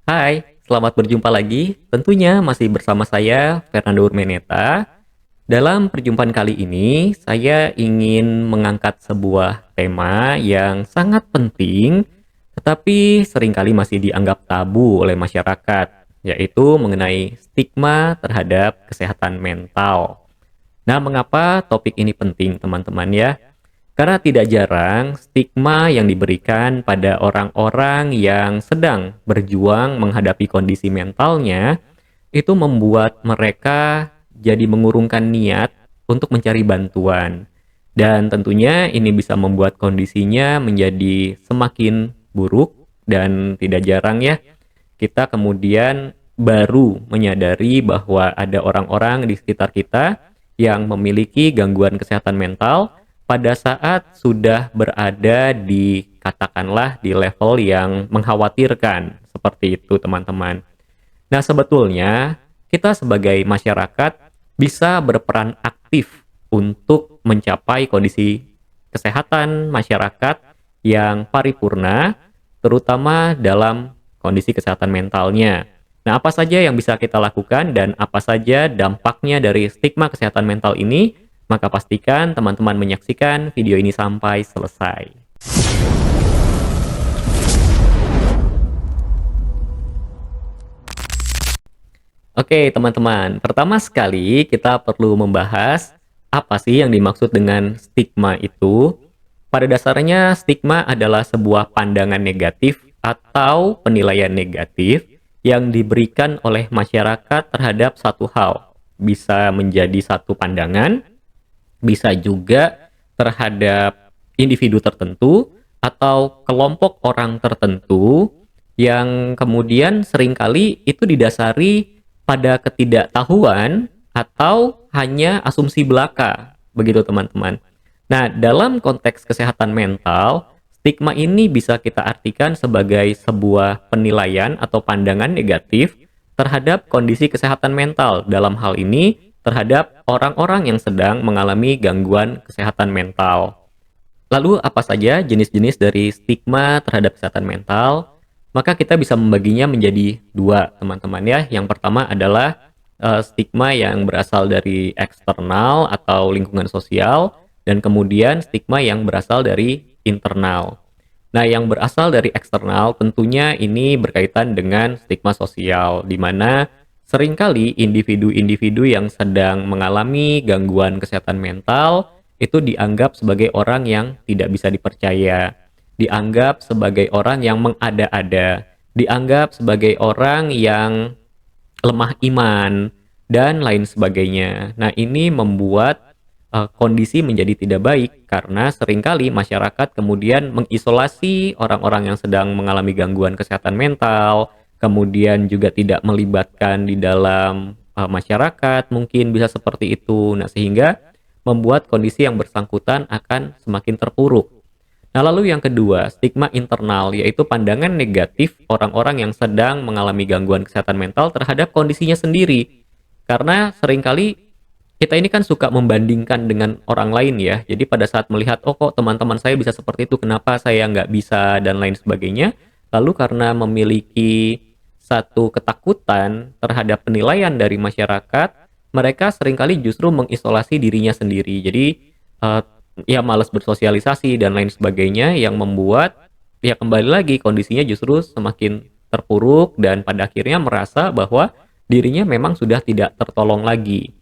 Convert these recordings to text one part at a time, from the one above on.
Hai, selamat berjumpa lagi. Tentunya masih bersama saya, Fernando Urmeneta. Dalam perjumpaan kali ini, saya ingin mengangkat sebuah tema yang sangat penting, tetapi seringkali masih dianggap tabu oleh masyarakat, yaitu mengenai stigma terhadap kesehatan mental. Nah, mengapa topik ini penting, teman-teman ya? Karena tidak jarang stigma yang diberikan pada orang-orang yang sedang berjuang menghadapi kondisi mentalnya itu membuat mereka jadi mengurungkan niat untuk mencari bantuan. Dan tentunya ini bisa membuat kondisinya menjadi semakin buruk dan tidak jarang ya kita kemudian baru menyadari bahwa ada orang-orang di sekitar kita yang memiliki gangguan kesehatan mental pada saat sudah berada di katakanlah di level yang mengkhawatirkan seperti itu teman-teman. Nah, sebetulnya kita sebagai masyarakat bisa berperan aktif untuk mencapai kondisi kesehatan masyarakat yang paripurna, terutama dalam kondisi kesehatan mentalnya. Nah, apa saja yang bisa kita lakukan dan apa saja dampaknya dari stigma kesehatan mental ini? Maka pastikan teman-teman menyaksikan video ini sampai selesai. Oke, teman-teman. Pertama sekali, kita perlu membahas apa sih yang dimaksud dengan stigma itu. Pada dasarnya, stigma adalah sebuah pandangan negatif atau penilaian negatif yang diberikan oleh masyarakat terhadap satu hal. Bisa menjadi satu pandangan, bisa juga terhadap individu tertentu atau kelompok orang tertentu yang kemudian seringkali itu didasari pada ketidaktahuan atau hanya asumsi belaka, begitu teman-teman. Nah, dalam konteks kesehatan mental, stigma ini bisa kita artikan sebagai sebuah penilaian atau pandangan negatif terhadap kondisi kesehatan mental. Dalam hal ini, terhadap orang-orang yang sedang mengalami gangguan kesehatan mental. Lalu apa saja jenis-jenis dari stigma terhadap kesehatan mental? Maka kita bisa membaginya menjadi dua, teman-teman ya. Yang pertama adalah stigma yang berasal dari eksternal atau lingkungan sosial, dan kemudian stigma yang berasal dari internal. Nah, yang berasal dari eksternal tentunya ini berkaitan dengan stigma sosial, di mana seringkali individu-individu yang sedang mengalami gangguan kesehatan mental itu dianggap sebagai orang yang tidak bisa dipercaya, dianggap sebagai orang yang mengada-ada, dianggap sebagai orang yang lemah iman, dan lain sebagainya. Nah, ini membuat kondisi menjadi tidak baik karena seringkali masyarakat kemudian mengisolasi orang-orang yang sedang mengalami gangguan kesehatan mental, kemudian juga tidak melibatkan di dalam masyarakat, mungkin bisa seperti itu. Nah, sehingga membuat kondisi yang bersangkutan akan semakin terpuruk. Nah, lalu yang kedua, stigma internal, yaitu pandangan negatif orang-orang yang sedang mengalami gangguan kesehatan mental terhadap kondisinya sendiri. Karena seringkali kita ini kan suka membandingkan dengan orang lain ya. Jadi pada saat melihat, oh kok teman-teman saya bisa seperti itu, kenapa saya nggak bisa, dan lain sebagainya. Lalu karena memiliki satu ketakutan terhadap penilaian dari masyarakat, mereka seringkali justru mengisolasi dirinya sendiri. Jadi, eh, ya malas bersosialisasi dan lain sebagainya yang membuat ya kembali lagi kondisinya justru semakin terpuruk dan pada akhirnya merasa bahwa dirinya memang sudah tidak tertolong lagi.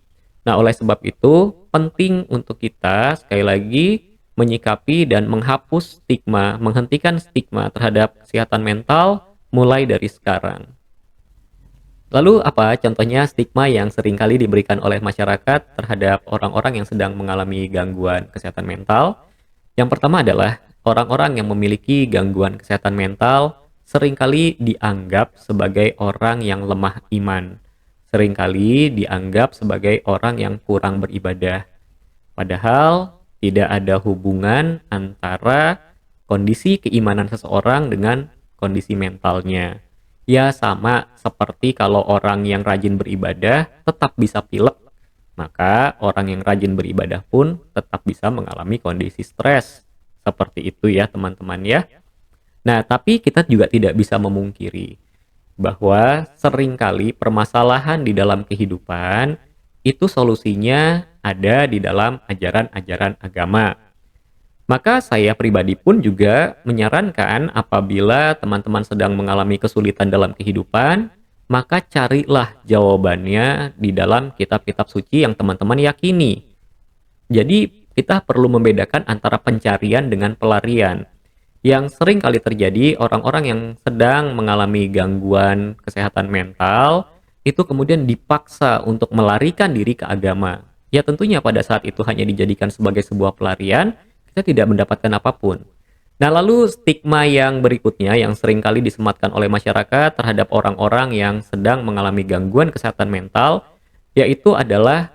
Nah, oleh sebab itu penting untuk kita sekali lagi menyikapi dan menghapus stigma, menghentikan stigma terhadap kesehatan mental mulai dari sekarang. Lalu apa contohnya stigma yang seringkali diberikan oleh masyarakat terhadap orang-orang yang sedang mengalami gangguan kesehatan mental? Yang pertama adalah orang-orang yang memiliki gangguan kesehatan mental seringkali dianggap sebagai orang yang lemah iman. Seringkali dianggap sebagai orang yang kurang beribadah. Padahal tidak ada hubungan antara kondisi keimanan seseorang dengan kondisi mentalnya. Ya sama seperti kalau orang yang rajin beribadah tetap bisa pilek, maka orang yang rajin beribadah pun tetap bisa mengalami kondisi stres. Seperti itu ya teman-teman ya. Nah, tapi kita juga tidak bisa memungkiri bahwa seringkali permasalahan di dalam kehidupan itu solusinya ada di dalam ajaran-ajaran agama. Maka saya pribadi pun juga menyarankan apabila teman-teman sedang mengalami kesulitan dalam kehidupan, maka carilah jawabannya di dalam kitab-kitab suci yang teman-teman yakini. Jadi kita perlu membedakan antara pencarian dengan pelarian. Yang sering kali terjadi orang-orang yang sedang mengalami gangguan kesehatan mental itu kemudian dipaksa untuk melarikan diri ke agama. Ya tentunya pada saat itu hanya dijadikan sebagai sebuah pelarian, kita tidak mendapatkan apapun. Nah, lalu stigma yang berikutnya yang sering kali disematkan oleh masyarakat terhadap orang-orang yang sedang mengalami gangguan kesehatan mental, yaitu adalah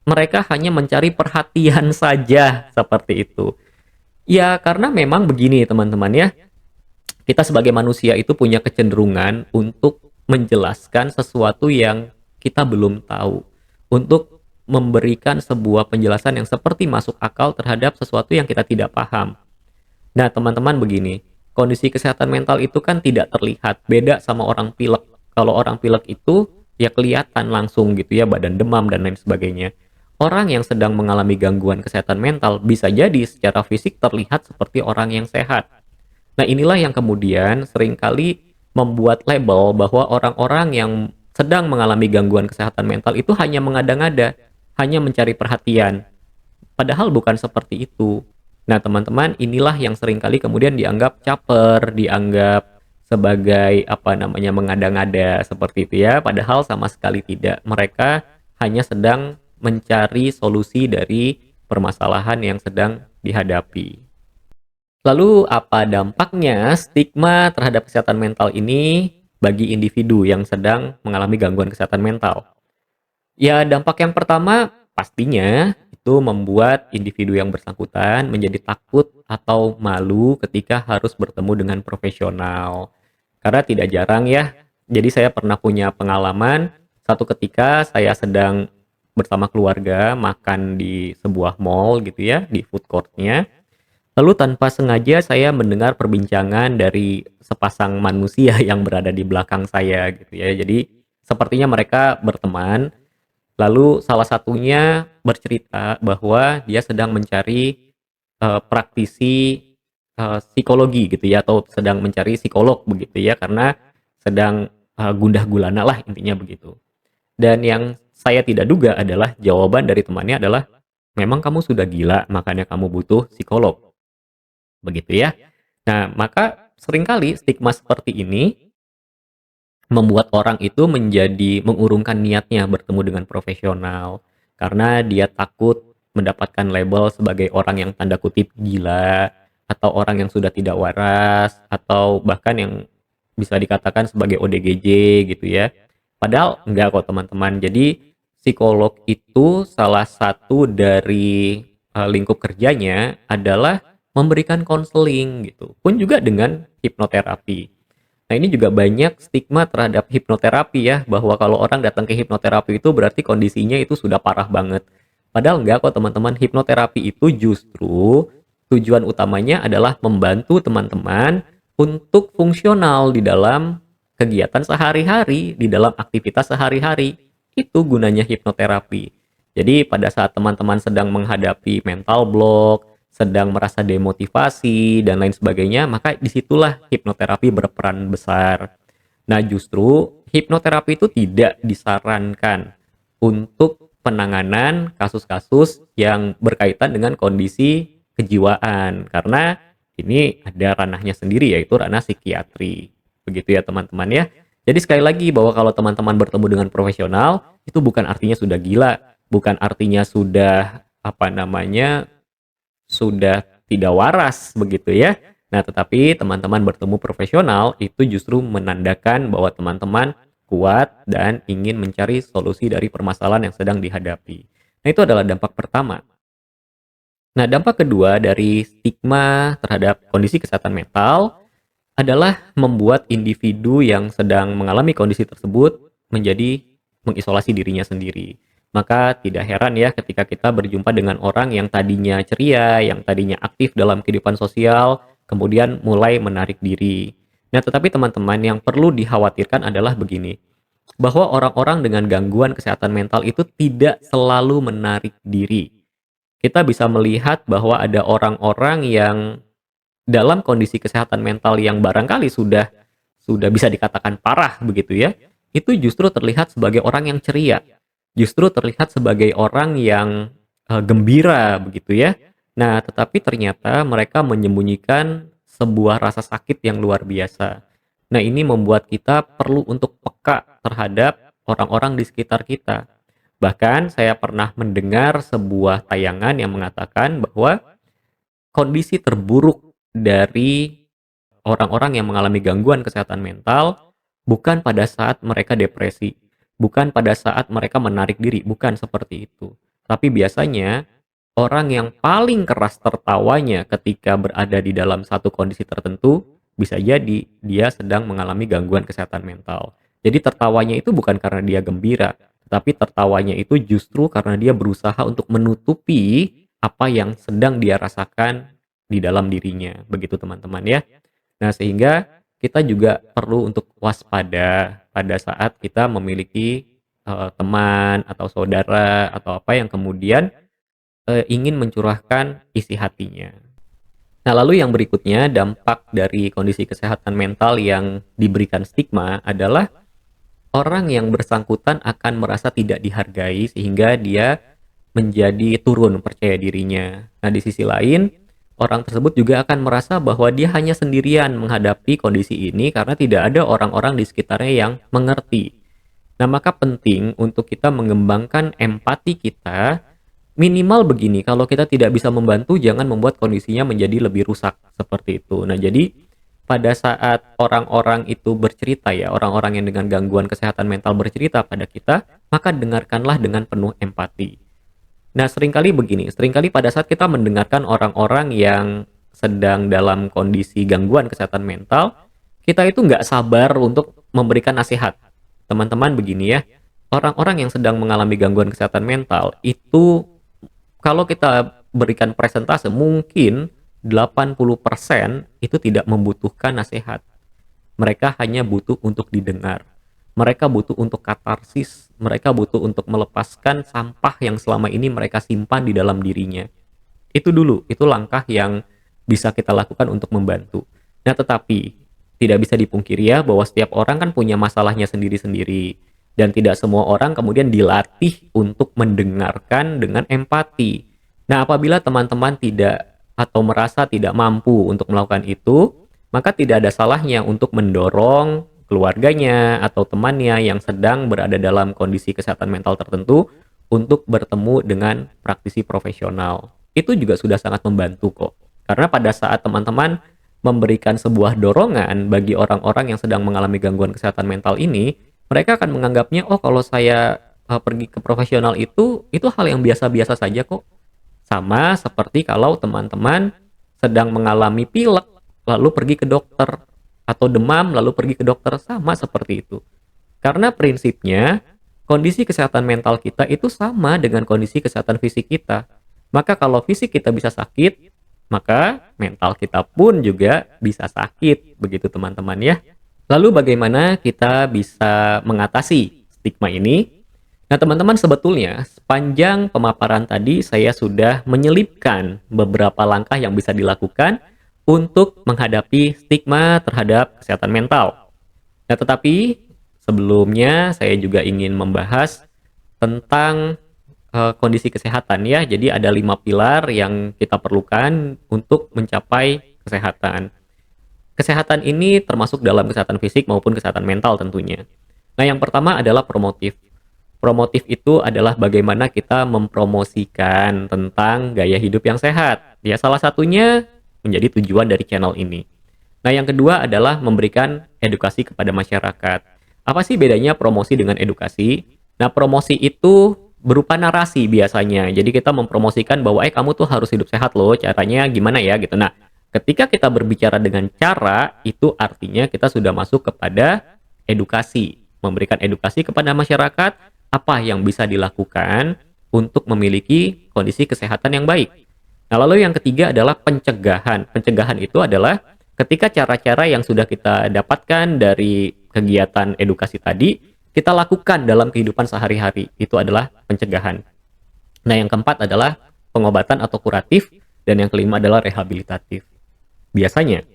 mereka hanya mencari perhatian saja seperti itu. Ya, karena memang begini teman-teman ya, kita sebagai manusia itu punya kecenderungan untuk menjelaskan sesuatu yang kita belum tahu. Untuk memberikan sebuah penjelasan yang seperti masuk akal terhadap sesuatu yang kita tidak paham. Nah, teman-teman begini, kondisi kesehatan mental itu kan tidak terlihat, beda sama orang pilek. Kalau orang pilek itu ya kelihatan langsung gitu ya, badan demam dan lain sebagainya. Orang yang sedang mengalami gangguan kesehatan mental bisa jadi secara fisik terlihat seperti orang yang sehat. Nah, inilah yang kemudian seringkali membuat label bahwa orang-orang yang sedang mengalami gangguan kesehatan mental itu hanya mengada-ngada, hanya mencari perhatian. Padahal bukan seperti itu. Nah, teman-teman, inilah yang seringkali kemudian dianggap caper, dianggap sebagai apa namanya mengada-ngada seperti itu ya, padahal sama sekali tidak. Mereka hanya sedang mencari solusi dari permasalahan yang sedang dihadapi. Lalu apa dampaknya stigma terhadap kesehatan mental ini bagi individu yang sedang mengalami gangguan kesehatan mental? Ya, dampak yang pertama pastinya itu membuat individu yang bersangkutan menjadi takut atau malu ketika harus bertemu dengan profesional. Karena tidak jarang ya, jadi saya pernah punya pengalaman satu ketika saya sedang bersama keluarga makan di sebuah mall gitu ya, di food court-nya. Lalu tanpa sengaja saya mendengar perbincangan dari sepasang manusia yang berada di belakang saya gitu ya. Jadi sepertinya mereka berteman. Lalu salah satunya bercerita bahwa dia sedang mencari praktisi psikologi gitu ya, atau sedang mencari psikolog begitu ya, karena sedang gundah gulana lah intinya begitu. Dan yang saya tidak duga adalah jawaban dari temannya adalah, memang kamu sudah gila makanya kamu butuh psikolog. Begitu ya. Nah, maka seringkali stigma seperti ini membuat orang itu menjadi mengurungkan niatnya bertemu dengan profesional karena dia takut mendapatkan label sebagai orang yang tanda kutip gila, atau orang yang sudah tidak waras, atau bahkan yang bisa dikatakan sebagai ODGJ gitu ya. Padahal enggak kok teman-teman. Jadi psikolog itu salah satu dari lingkup kerjanya adalah memberikan konseling gitu. Pun juga dengan hipnoterapi. Nah, ini juga banyak stigma terhadap hipnoterapi ya, bahwa kalau orang datang ke hipnoterapi itu berarti kondisinya itu sudah parah banget. Padahal enggak kok teman-teman, hipnoterapi itu justru tujuan utamanya adalah membantu teman-teman untuk fungsional di dalam kegiatan sehari-hari, di dalam aktivitas sehari-hari. Itu gunanya hipnoterapi. Jadi pada saat teman-teman sedang menghadapi mental block, sedang merasa demotivasi dan lain sebagainya, maka disitulah hipnoterapi berperan besar. Nah, justru hipnoterapi itu tidak disarankan untuk penanganan kasus-kasus yang berkaitan dengan kondisi kejiwaan, karena ini ada ranahnya sendiri, yaitu ranah psikiatri. Begitu ya teman-teman ya. Jadi sekali lagi, bahwa kalau teman-teman bertemu dengan profesional, itu bukan artinya sudah gila, bukan artinya sudah apa namanya sudah tidak waras begitu ya. Nah, tetapi teman-teman bertemu profesional itu justru menandakan bahwa teman-teman kuat dan ingin mencari solusi dari permasalahan yang sedang dihadapi. Nah, itu adalah dampak pertama. Nah, dampak kedua dari stigma terhadap kondisi kesehatan mental adalah membuat individu yang sedang mengalami kondisi tersebut menjadi mengisolasi dirinya sendiri. Maka tidak heran ya ketika kita berjumpa dengan orang yang tadinya ceria, yang tadinya aktif dalam kehidupan sosial, kemudian mulai menarik diri. Nah, tetapi teman-teman yang perlu dikhawatirkan adalah begini, bahwa orang-orang dengan gangguan kesehatan mental itu tidak selalu menarik diri. Kita bisa melihat bahwa ada orang-orang yang dalam kondisi kesehatan mental yang barangkali sudah bisa dikatakan parah begitu ya, itu justru terlihat sebagai orang yang ceria, justru terlihat sebagai orang yang, gembira begitu ya. Nah, tetapi ternyata mereka menyembunyikan sebuah rasa sakit yang luar biasa. Nah, ini membuat kita perlu untuk peka terhadap orang-orang di sekitar kita. Bahkan saya pernah mendengar sebuah tayangan yang mengatakan bahwa kondisi terburuk dari orang-orang yang mengalami gangguan kesehatan mental bukan pada saat mereka depresi, bukan pada saat mereka menarik diri, bukan seperti itu. Tapi biasanya orang yang paling keras tertawanya ketika berada di dalam satu kondisi tertentu bisa jadi dia sedang mengalami gangguan kesehatan mental. Jadi tertawanya itu bukan karena dia gembira, tetapi tertawanya itu justru karena dia berusaha untuk menutupi apa yang sedang dia rasakan di dalam dirinya. Begitu teman-teman ya. Nah, sehingga kita juga perlu untuk waspada pada saat kita memiliki, teman atau saudara atau apa yang kemudian, ingin mencurahkan isi hatinya. Nah, lalu yang berikutnya dampak dari kondisi kesehatan mental yang diberikan stigma adalah orang yang bersangkutan akan merasa tidak dihargai sehingga dia menjadi turun percaya dirinya. Nah, di sisi lain, orang tersebut juga akan merasa bahwa dia hanya sendirian menghadapi kondisi ini karena tidak ada orang-orang di sekitarnya yang mengerti. Nah, maka penting untuk kita mengembangkan empati kita, minimal begini, kalau kita tidak bisa membantu, jangan membuat kondisinya menjadi lebih rusak, seperti itu. Nah, jadi pada saat orang-orang itu bercerita ya, orang-orang yang dengan gangguan kesehatan mental bercerita pada kita, maka dengarkanlah dengan penuh empati. Nah, seringkali begini, seringkali pada saat kita mendengarkan orang-orang yang sedang dalam kondisi gangguan kesehatan mental, kita itu nggak sabar untuk memberikan nasihat. Teman-teman begini ya, orang-orang yang sedang mengalami gangguan kesehatan mental itu kalau kita berikan presentase mungkin 80% itu tidak membutuhkan nasihat. Mereka hanya butuh untuk didengar. Mereka butuh untuk katarsis, mereka butuh untuk melepaskan sampah yang selama ini mereka simpan di dalam dirinya. Itu dulu, itu langkah yang bisa kita lakukan untuk membantu. Nah, tetapi tidak bisa dipungkiri ya bahwa setiap orang kan punya masalahnya sendiri-sendiri dan tidak semua orang kemudian dilatih untuk mendengarkan dengan empati. Nah, apabila teman-teman tidak atau merasa tidak mampu untuk melakukan itu, maka tidak ada salahnya untuk mendorong keluarganya atau temannya yang sedang berada dalam kondisi kesehatan mental tertentu untuk bertemu dengan praktisi profesional. Itu juga sudah sangat membantu kok. Karena pada saat teman-teman memberikan sebuah dorongan bagi orang-orang yang sedang mengalami gangguan kesehatan mental ini, mereka akan menganggapnya, oh kalau saya pergi ke profesional itu hal yang biasa-biasa saja kok. Sama seperti kalau teman-teman sedang mengalami pilek, lalu pergi ke dokter, atau demam, lalu pergi ke dokter, sama seperti itu. Karena prinsipnya, kondisi kesehatan mental kita itu sama dengan kondisi kesehatan fisik kita. Maka kalau fisik kita bisa sakit, maka mental kita pun juga bisa sakit, begitu teman-teman ya. Lalu bagaimana kita bisa mengatasi stigma ini? Nah, teman-teman, sebetulnya sepanjang pemaparan tadi saya sudah menyelipkan beberapa langkah yang bisa dilakukan untuk menghadapi stigma terhadap kesehatan mental. Nah, tetapi sebelumnya saya juga ingin membahas tentang kondisi kesehatan ya. Jadi ada 5 pilar yang kita perlukan untuk mencapai kesehatan. Kesehatan ini termasuk dalam kesehatan fisik maupun kesehatan mental tentunya. Nah, yang pertama adalah promotif. Promotif itu adalah bagaimana kita mempromosikan tentang gaya hidup yang sehat. Ya, salah satunya menjadi tujuan dari channel ini. Nah, yang kedua adalah memberikan edukasi kepada masyarakat. Apa sih bedanya promosi dengan edukasi? Nah, promosi itu berupa narasi biasanya. Jadi kita mempromosikan bahwa kamu tuh harus hidup sehat loh, caranya gimana ya gitu. Nah, ketika kita berbicara dengan cara, itu artinya kita sudah masuk kepada edukasi, memberikan edukasi kepada masyarakat apa yang bisa dilakukan untuk memiliki kondisi kesehatan yang baik. Nah, lalu yang ketiga adalah pencegahan. Pencegahan itu adalah Ketika cara-cara yang sudah kita dapatkan dari kegiatan edukasi tadi, kita lakukan dalam kehidupan sehari-hari, itu adalah pencegahan. Nah, yang keempat adalah pengobatan atau kuratif, dan yang kelima adalah rehabilitatif. Biasanya,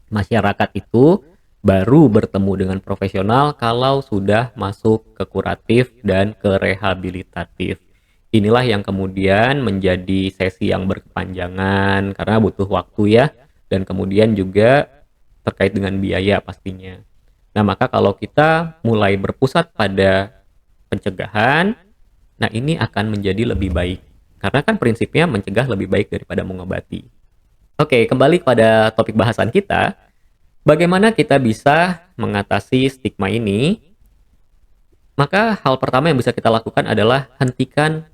masyarakat itu baru bertemu dengan profesional kalau sudah masuk ke kuratif dan ke rehabilitatif. Inilah yang kemudian menjadi sesi yang berkepanjangan karena butuh waktu ya, dan kemudian juga terkait dengan biaya pastinya. Nah, maka kalau kita mulai berpusat pada pencegahan, nah ini akan menjadi lebih baik. Karena kan prinsipnya mencegah lebih baik daripada mengobati. Oke, kembali pada topik bahasan kita. Bagaimana kita bisa mengatasi stigma ini? Maka hal pertama yang bisa kita lakukan adalah hentikan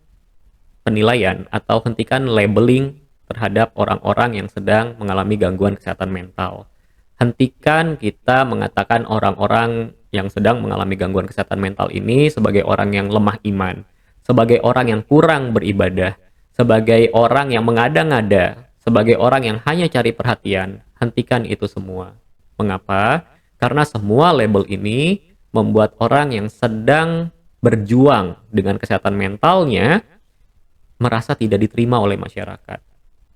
penilaian atau hentikan labeling terhadap orang-orang yang sedang mengalami gangguan kesehatan mental. Hentikan kita mengatakan orang-orang yang sedang mengalami gangguan kesehatan mental ini sebagai orang yang lemah iman, sebagai orang yang kurang beribadah, sebagai orang yang mengada-ngada, sebagai orang yang hanya cari perhatian. Hentikan itu semua. Mengapa? Karena semua label ini membuat orang yang sedang berjuang dengan kesehatan mentalnya merasa tidak diterima oleh masyarakat.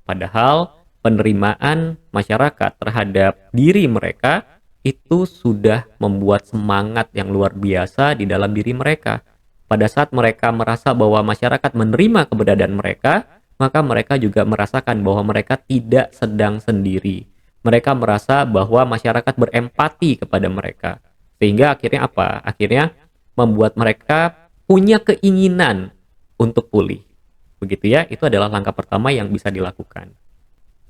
Padahal penerimaan masyarakat terhadap diri mereka itu sudah membuat semangat yang luar biasa di dalam diri mereka. Pada saat mereka merasa bahwa masyarakat menerima keberadaan mereka, maka mereka juga merasakan bahwa mereka tidak sedang sendiri. Mereka merasa bahwa masyarakat berempati kepada mereka. Sehingga akhirnya apa? Akhirnya membuat mereka punya keinginan untuk pulih. Begitu ya, itu adalah langkah pertama yang bisa dilakukan.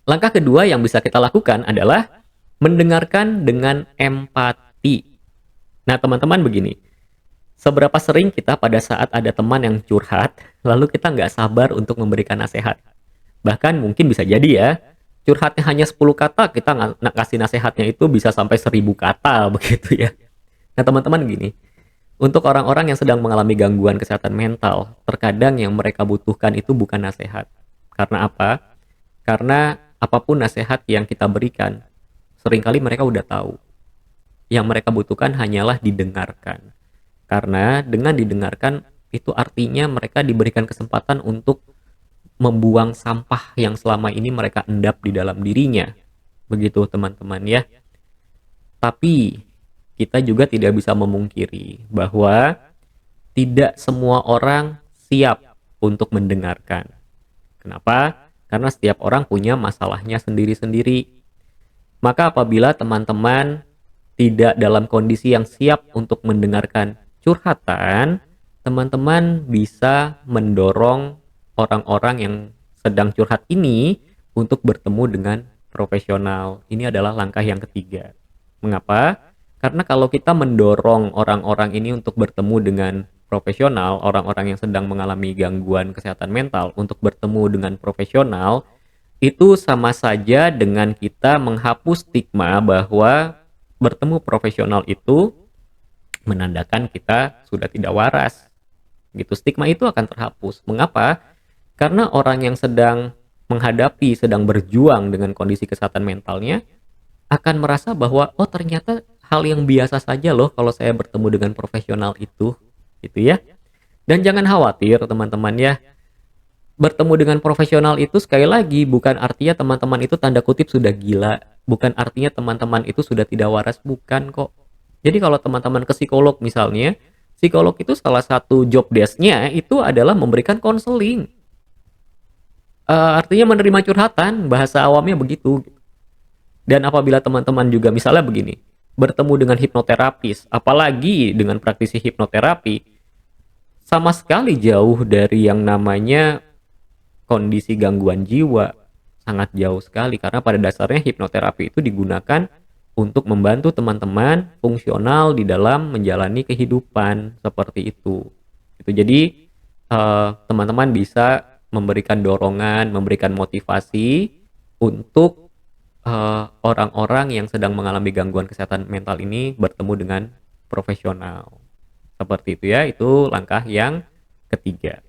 Langkah kedua yang bisa kita lakukan adalah mendengarkan dengan empati. Nah, teman-teman begini, seberapa sering kita pada saat ada teman yang curhat, lalu kita nggak sabar untuk memberikan nasihat. Bahkan mungkin bisa jadi ya, curhatnya hanya 10 kata, kita kasih nasihatnya itu bisa sampai 1000 kata, begitu ya. Nah, teman-teman gini, untuk orang-orang yang sedang mengalami gangguan kesehatan mental, terkadang yang mereka butuhkan itu bukan nasihat. Karena apa? Karena apapun nasihat yang kita berikan, seringkali mereka udah tahu. Yang mereka butuhkan hanyalah didengarkan. Karena dengan didengarkan, itu artinya mereka diberikan kesempatan untuk membuang sampah yang selama ini mereka endap di dalam dirinya. Begitu teman-teman ya. Tapi kita juga tidak bisa memungkiri bahwa tidak semua orang siap untuk mendengarkan. Kenapa? Karena setiap orang punya masalahnya sendiri-sendiri. Maka apabila teman-teman tidak dalam kondisi yang siap untuk mendengarkan curhatan, teman-teman bisa mendorong orang-orang yang sedang curhat ini untuk bertemu dengan profesional. Ini adalah langkah yang ketiga. Mengapa? Karena kalau kita mendorong orang-orang ini untuk bertemu dengan profesional, orang-orang yang sedang mengalami gangguan kesehatan mental untuk bertemu dengan profesional, itu sama saja dengan kita menghapus stigma bahwa bertemu profesional itu menandakan kita sudah tidak waras. Gitu, stigma itu akan terhapus. Mengapa? Karena orang yang sedang menghadapi, sedang berjuang dengan kondisi kesehatan mentalnya akan merasa bahwa oh ternyata hal yang biasa saja loh kalau saya bertemu dengan profesional itu, gitu ya. Dan jangan khawatir teman-teman ya, bertemu dengan profesional itu sekali lagi bukan artinya teman-teman itu tanda kutip sudah gila, bukan artinya teman-teman itu sudah tidak waras, bukan kok. Jadi kalau teman-teman ke psikolog misalnya, psikolog itu salah satu job desk-nya itu adalah memberikan konseling. Artinya menerima curhatan, bahasa awamnya begitu. Dan apabila teman-teman juga misalnya begini, bertemu dengan hipnoterapis, apalagi dengan praktisi hipnoterapi, sama sekali jauh dari yang namanya kondisi gangguan jiwa. Sangat jauh sekali, karena pada dasarnya hipnoterapi itu digunakan untuk membantu teman-teman fungsional di dalam menjalani kehidupan seperti itu. Jadi teman-teman bisa memberikan dorongan, memberikan motivasi untuk orang-orang yang sedang mengalami gangguan kesehatan mental ini bertemu dengan profesional. Seperti itu ya, itu langkah yang ketiga.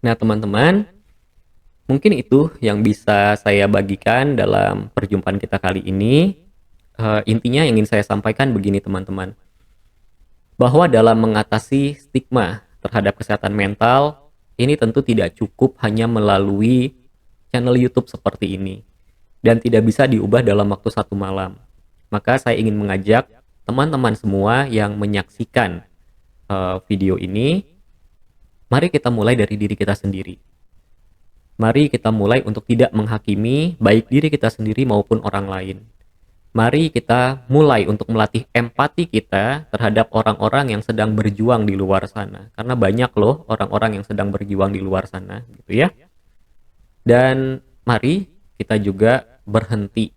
Nah teman-teman, Mungkin itu yang bisa saya bagikan dalam perjumpaan kita kali ini. Intinya yang ingin saya sampaikan begini teman-teman, bahwa dalam mengatasi stigma terhadap kesehatan mental, ini tentu tidak cukup hanya melalui channel YouTube seperti ini, dan tidak bisa diubah dalam waktu satu malam. Maka saya ingin mengajak teman-teman semua yang menyaksikan video ini, mari kita mulai dari diri kita sendiri. Mari kita mulai untuk tidak menghakimi baik diri kita sendiri maupun orang lain. Mari kita mulai untuk melatih empati kita terhadap orang-orang yang sedang berjuang di luar sana. Karena banyak loh orang-orang yang sedang berjuang di luar sana, gitu ya. Dan mari kita juga berhenti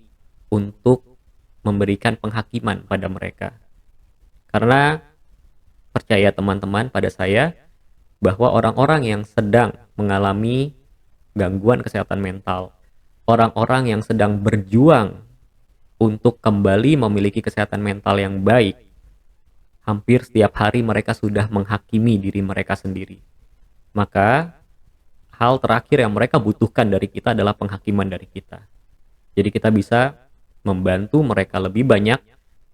untuk memberikan penghakiman pada mereka. Karena percaya teman-teman pada saya bahwa orang-orang yang sedang mengalami gangguan kesehatan mental, orang-orang yang sedang berjuang untuk kembali memiliki kesehatan mental yang baik, hampir setiap hari mereka sudah menghakimi diri mereka sendiri. Maka hal terakhir yang mereka butuhkan dari kita adalah penghakiman dari kita. Jadi kita bisa membantu mereka lebih banyak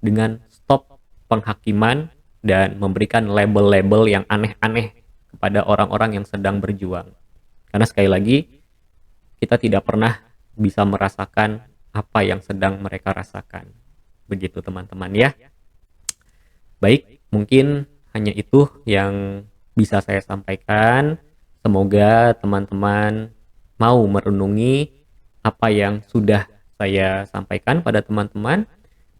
dengan stop penghakiman dan memberikan label-label yang aneh-aneh kepada orang-orang yang sedang berjuang. Karena sekali lagi, kita tidak pernah bisa merasakan apa yang sedang mereka rasakan. Begitu teman-teman ya. Baik, mungkin hanya itu yang bisa saya sampaikan. Semoga teman-teman mau merenungi apa yang sudah saya sampaikan pada teman-teman.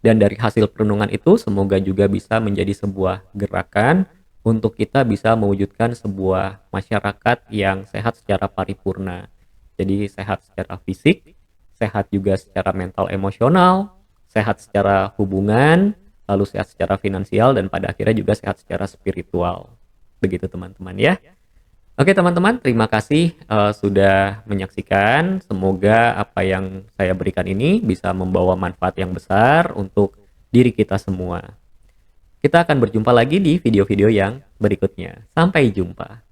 Dan dari hasil perenungan itu semoga juga bisa menjadi sebuah gerakan untuk kita bisa mewujudkan sebuah masyarakat yang sehat secara paripurna. Jadi sehat secara fisik, sehat juga secara mental emosional, sehat secara hubungan, lalu sehat secara finansial, dan pada akhirnya juga sehat secara spiritual. Begitu teman-teman ya. Oke teman-teman, terima kasih sudah menyaksikan. Semoga apa yang saya berikan ini bisa membawa manfaat yang besar untuk diri kita semua. Kita akan berjumpa lagi di video-video yang berikutnya. Sampai jumpa.